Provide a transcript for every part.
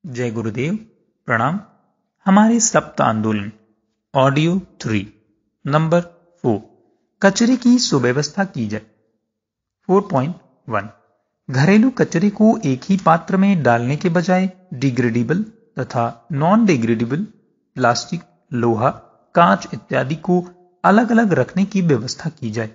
जय गुरुदेव, प्रणाम। हमारे सप्त आंदोलन ऑडियो 3 नंबर 4 कचरे की सुव्यवस्था की जाए। 4.1 घरेलू कचरे को एक ही पात्र में डालने के बजाय डिग्रेडेबल तथा नॉन डिग्रेडेबल प्लास्टिक, लोहा, कांच इत्यादि को अलग अलग रखने की व्यवस्था की जाए।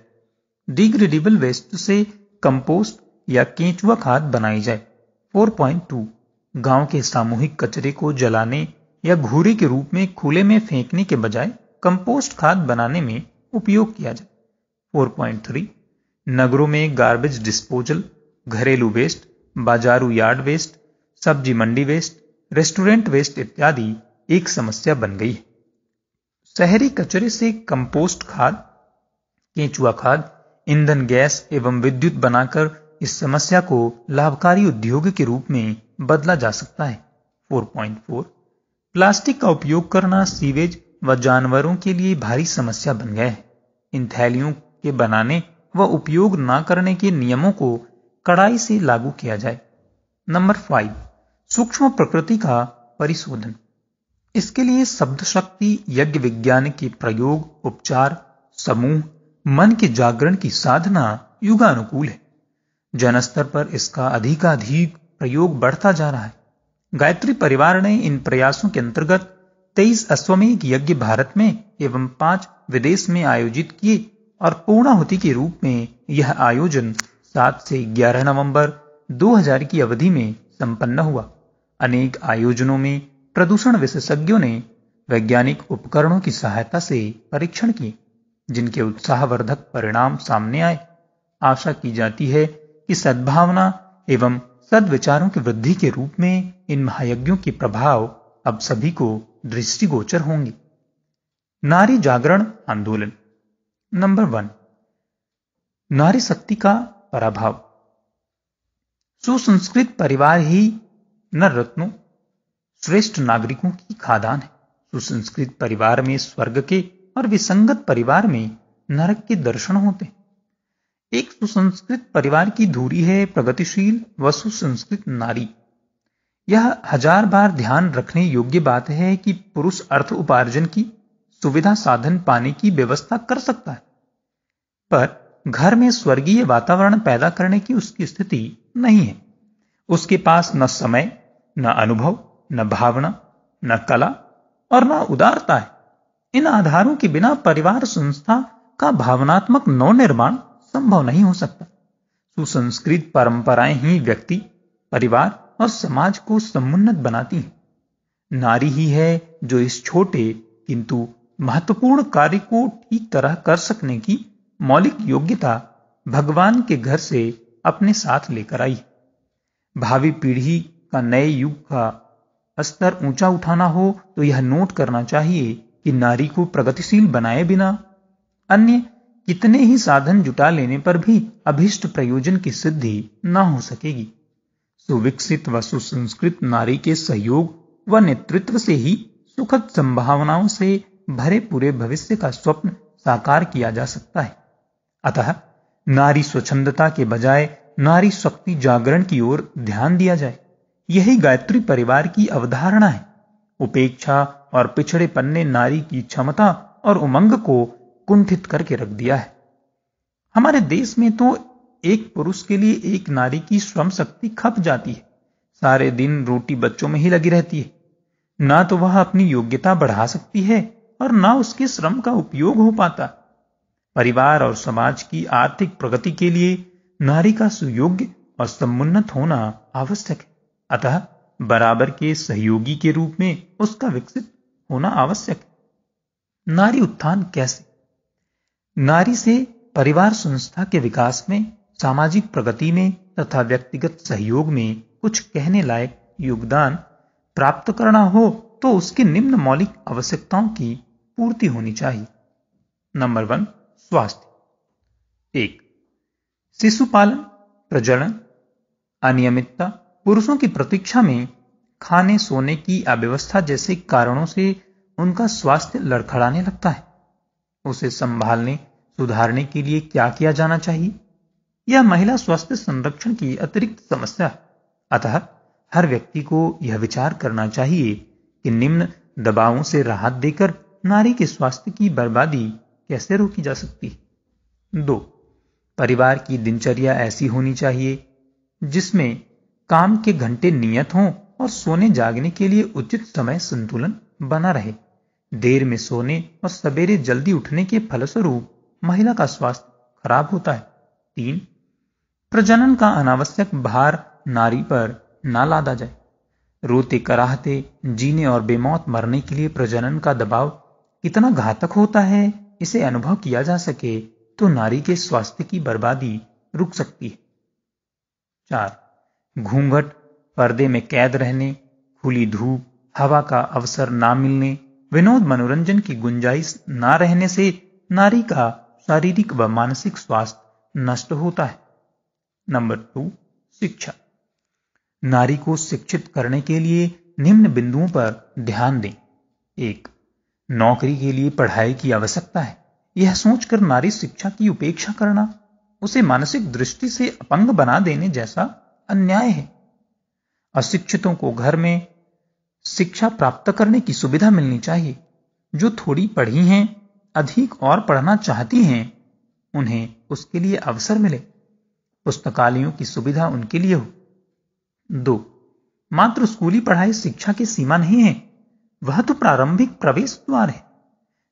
डिग्रेडेबल वेस्ट से कंपोस्ट या केंचुआ खाद बनाई जाए। 4.2 गांव के सामूहिक कचरे को जलाने या घूरे के रूप में खुले में फेंकने के बजाय कंपोस्ट खाद बनाने में उपयोग किया जाए। 4.3 नगरों में गार्बेज डिस्पोजल, घरेलू वेस्ट, बाजारू यार्ड वेस्ट, सब्जी मंडी वेस्ट, रेस्टोरेंट वेस्ट इत्यादि एक समस्या बन गई है। शहरी कचरे से कंपोस्ट खाद, केंचुआ खाद, ईंधन गैस एवं विद्युत बनाकर इस समस्या को लाभकारी उद्योग के रूप में बदला जा सकता है। 4.4 प्लास्टिक का उपयोग करना सीवेज व जानवरों के लिए भारी समस्या बन गया है। इन थैलियों के बनाने व उपयोग न करने के नियमों को कड़ाई से लागू किया जाए। नंबर 5 सूक्ष्म प्रकृति का परिशोधन। इसके लिए शब्द शक्ति यज्ञ विज्ञान के प्रयोग, उपचार, समूह, मन के जागरण की साधना युगानुकूल है। जन स्तर पर इसका अधिकाधिक प्रयोग बढ़ता जा रहा है। गायत्री परिवार ने इन प्रयासों के अंतर्गत 23 अश्वमेध यज्ञ भारत में एवं 5 विदेश में आयोजित किए और पूर्णाहुति के रूप में यह आयोजन 7 से 11 नवंबर 2000 की अवधि में संपन्न हुआ। अनेक आयोजनों में प्रदूषण विशेषज्ञों ने वैज्ञानिक उपकरणों की सहायता से परीक्षण किए, जिनके उत्साहवर्धक परिणाम सामने आए। आशा की जाती है कि सद्भावना एवं सद्विचारों की वृद्धि के रूप में इन महायज्ञों के प्रभाव अब सभी को दृष्टिगोचर होंगे। नारी जागरण आंदोलन। नंबर 1 नारी शक्ति का पराभव। सुसंस्कृत परिवार ही नर रत्नों, श्रेष्ठ नागरिकों की खादान है। सुसंस्कृत परिवार में स्वर्ग के और विसंगत परिवार में नरक के दर्शन होते हैं। एक सुसंस्कृत परिवार की धुरी है प्रगतिशील व सुसंस्कृत नारी। यह 1000 बार ध्यान रखने योग्य बात है कि पुरुष अर्थ उपार्जन की सुविधा साधन पाने की व्यवस्था कर सकता है, पर घर में स्वर्गीय वातावरण पैदा करने की उसकी स्थिति नहीं है। उसके पास न समय, न अनुभव, न भावना, न कला और न उदारता है। इन आधारों के बिना परिवार संस्था का भावनात्मक नवनिर्माण संभव नहीं हो सकता। सुसंस्कृत परंपराएं ही व्यक्ति, परिवार और समाज को समुन्नत बनाती हैं। नारी ही है जो इस छोटे किंतु महत्वपूर्ण कार्य को ठीक तरह कर सकने की मौलिक योग्यता भगवान के घर से अपने साथ लेकर आई। भावी पीढ़ी का नए युग का स्तर ऊंचा उठाना हो तो यह नोट करना चाहिए कि नारी को प्रगतिशील बनाए बिना अन्य कितने ही साधन जुटा लेने पर भी अभीष्ट प्रयोजन की सिद्धि न हो सकेगी। सुविकसित व सुसंस्कृत नारी के सहयोग व नेतृत्व से ही सुखद संभावनाओं से भरे पूरे भविष्य का स्वप्न साकार किया जा सकता है। अतः नारी स्वच्छंदता के बजाय नारी शक्ति जागरण की ओर ध्यान दिया जाए। यही गायत्री परिवार की अवधारणा है। उपेक्षा और पिछड़ेपन ने नारी की क्षमता और उमंग को कुंठित करके रख दिया है। हमारे देश में तो एक पुरुष के लिए एक नारी की श्रम शक्ति खप जाती है। सारे दिन रोटी बच्चों में ही लगी रहती है। ना तो वह अपनी योग्यता बढ़ा सकती है और ना उसके श्रम का उपयोग हो पाता। परिवार और समाज की आर्थिक प्रगति के लिए नारी का सुयोग्य और समुन्नत होना आवश्यक है। अतः बराबर के सहयोगी के रूप में उसका विकसित होना आवश्यक है। नारी उत्थान कैसे? नारी से परिवार संस्था के विकास में, सामाजिक प्रगति में तथा व्यक्तिगत सहयोग में कुछ कहने लायक योगदान प्राप्त करना हो तो उसकी निम्न मौलिक आवश्यकताओं की पूर्ति होनी चाहिए। नंबर 1 स्वास्थ्य। 1 शिशुपालन, प्रजनन, अनियमितता, पुरुषों की प्रतीक्षा में खाने सोने की अव्यवस्था जैसे कारणों से उनका स्वास्थ्य लड़खड़ाने लगता है। उसे संभालने सुधारने के लिए क्या किया जाना चाहिए? यह महिला स्वास्थ्य संरक्षण की अतिरिक्त समस्या है। अतः हर व्यक्ति को यह विचार करना चाहिए कि निम्न दबावों से राहत देकर नारी के स्वास्थ्य की बर्बादी कैसे रोकी जा सकती है। 2. परिवार की दिनचर्या ऐसी होनी चाहिए जिसमें काम के घंटे नियत हों और सोने जागने के लिए उचित समय संतुलन बना रहे। देर में सोने और सवेरे जल्दी उठने के फलस्वरूप महिला का स्वास्थ्य खराब होता है। 3. प्रजनन का अनावश्यक भार नारी पर ना लादा जाए। रोते कराहते जीने और बेमौत मरने के लिए प्रजनन का दबाव कितना घातक होता है, इसे अनुभव किया जा सके तो नारी के स्वास्थ्य की बर्बादी रुक सकती है। 4. घूंघट, पर्दे में कैद रहने, खुली धूप, हवा का अवसर ना मिलने, विनोद मनोरंजन की गुंजाइश ना रहने से नारी का शारीरिक व मानसिक स्वास्थ्य नष्ट होता है। नंबर 2. शिक्षा। नारी को शिक्षित करने के लिए निम्न बिंदुओं पर ध्यान दें। 1. नौकरी के लिए पढ़ाई की आवश्यकता है। यह सोचकर नारी शिक्षा की उपेक्षा करना उसे मानसिक दृष्टि से अपंग बना देने जैसा अन्याय है। अशिक्षितों को घर में शिक्षा प्राप्त करने की सुविधा मिलनी चाहिए। जो थोड़ी पढ़ी हैं, अधिक और पढ़ना चाहती हैं, उन्हें उसके लिए अवसर मिले। पुस्तकालयों की सुविधा उनके लिए हो। 2. मात्र स्कूली पढ़ाई शिक्षा की सीमा नहीं है, वह तो प्रारंभिक प्रवेश द्वार है।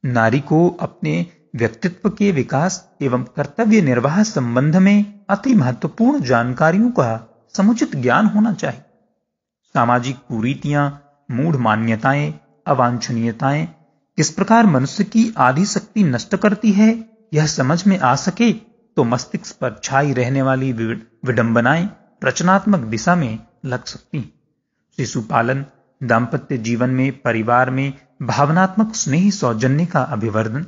नारी को अपने व्यक्तित्व के विकास एवं कर्तव्य निर्वाह संबंध में अति महत्वपूर्ण जानकारियों का समुचित ज्ञान होना चाहिए। सामाजिक कुरीतियां, मूढ़ मान्यताएं, अवांछनीयताएं किस प्रकार मनुष्य की आधी शक्ति नष्ट करती है, यह समझ में आ सके तो मस्तिष्क पर छाई रहने वाली विडंबनाएं रचनात्मक दिशा में लग सकती। शिशु पालन, दाम्पत्य जीवन में, परिवार में भावनात्मक स्नेही सौजन्य का अभिवर्धन,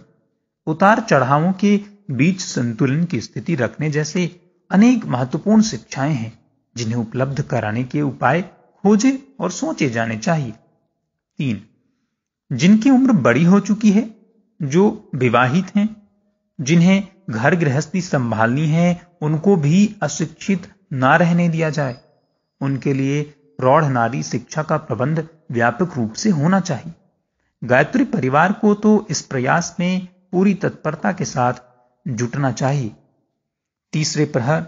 उतार चढ़ावों के बीच संतुलन की स्थिति रखने जैसे अनेक महत्वपूर्ण शिक्षाएं हैं जिन्हें उपलब्ध कराने के उपाय खोजे और सोचे जाने चाहिए। 3. जिनकी उम्र बड़ी हो चुकी है, जो विवाहित हैं, जिन्हें घर गृहस्थी संभालनी है, उनको भी अशिक्षित ना रहने दिया जाए। उनके लिए प्रौढ़ नारी शिक्षा का प्रबंध व्यापक रूप से होना चाहिए। गायत्री परिवार को तो इस प्रयास में पूरी तत्परता के साथ जुटना चाहिए। तीसरे प्रहर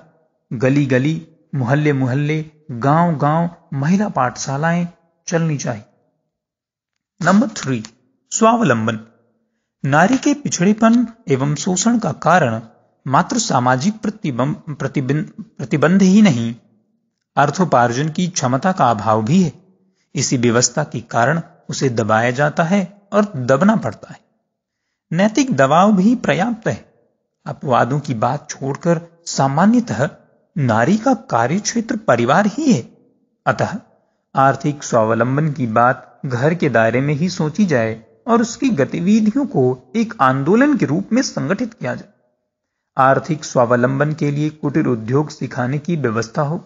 गली गली, मोहल्ले मोहल्ले, गांव गांव महिला पाठशालाएं चलनी चाहिए। नंबर 3. स्वावलंबन। नारी के पिछड़ेपन एवं शोषण का कारण मात्र सामाजिक प्रतिबंध ही नहीं, अर्थोपार्जन की क्षमता का अभाव भी है। इसी व्यवस्था के कारण उसे दबाया जाता है और दबना पड़ता है। नैतिक दबाव भी पर्याप्त है। अपवादों की बात छोड़कर सामान्यतः नारी का कार्यक्षेत्र परिवार ही है। अतः आर्थिक स्वावलंबन की बात घर के दायरे में ही सोची जाए और उसकी गतिविधियों को एक आंदोलन के रूप में संगठित किया जाए। आर्थिक स्वावलंबन के लिए कुटीर उद्योग सिखाने की व्यवस्था हो।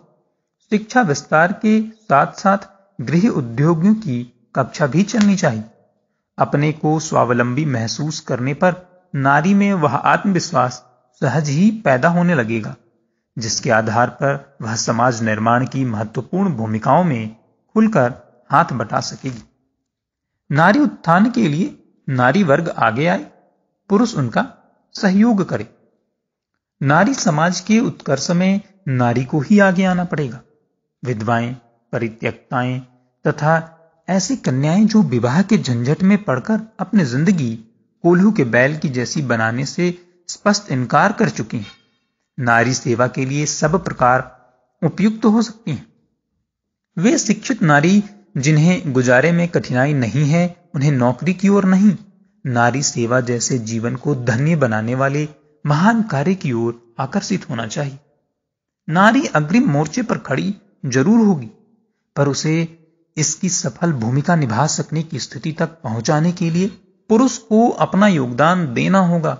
शिक्षा विस्तार के साथ साथ गृह उद्योगों की कक्षा भी चलनी चाहिए। अपने को स्वावलंबी महसूस करने पर नारी में वह आत्मविश्वास सहज ही पैदा होने लगेगा, जिसके आधार पर वह समाज निर्माण की महत्वपूर्ण भूमिकाओं में खुलकर हाथ बटा सकेगी। नारी उत्थान के लिए नारी वर्ग आगे आए, पुरुष उनका सहयोग करे। नारी समाज के उत्कर्ष में नारी को ही आगे आना पड़ेगा। विधवाएं, परित्यक्ताएं तथा ऐसी कन्याएं जो विवाह के झंझट में पड़कर अपनी जिंदगी कोल्हू के बैल की जैसी बनाने से स्पष्ट इनकार कर चुकी हैं, नारी सेवा के लिए सब प्रकार उपयुक्त हो सकती हैं। वे शिक्षित नारी जिन्हें गुजारे में कठिनाई नहीं है, उन्हें नौकरी की ओर नहीं, नारी सेवा जैसे जीवन को धन्य बनाने वाले महान कार्य की ओर आकर्षित होना चाहिए। नारी अग्रिम मोर्चे पर खड़ी जरूर होगी, पर उसे इसकी सफल भूमिका निभा सकने की स्थिति तक पहुंचाने के लिए पुरुष को अपना योगदान देना होगा।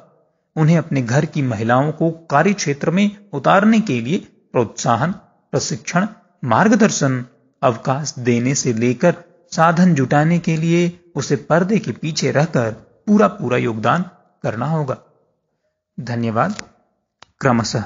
उन्हें अपने घर की महिलाओं को कार्य क्षेत्र में उतारने के लिए प्रोत्साहन, प्रशिक्षण, मार्गदर्शन, अवकाश देने से लेकर साधन जुटाने के लिए उसे पर्दे के पीछे रहकर पूरा योगदान करना होगा। धन्यवाद। क्रमशः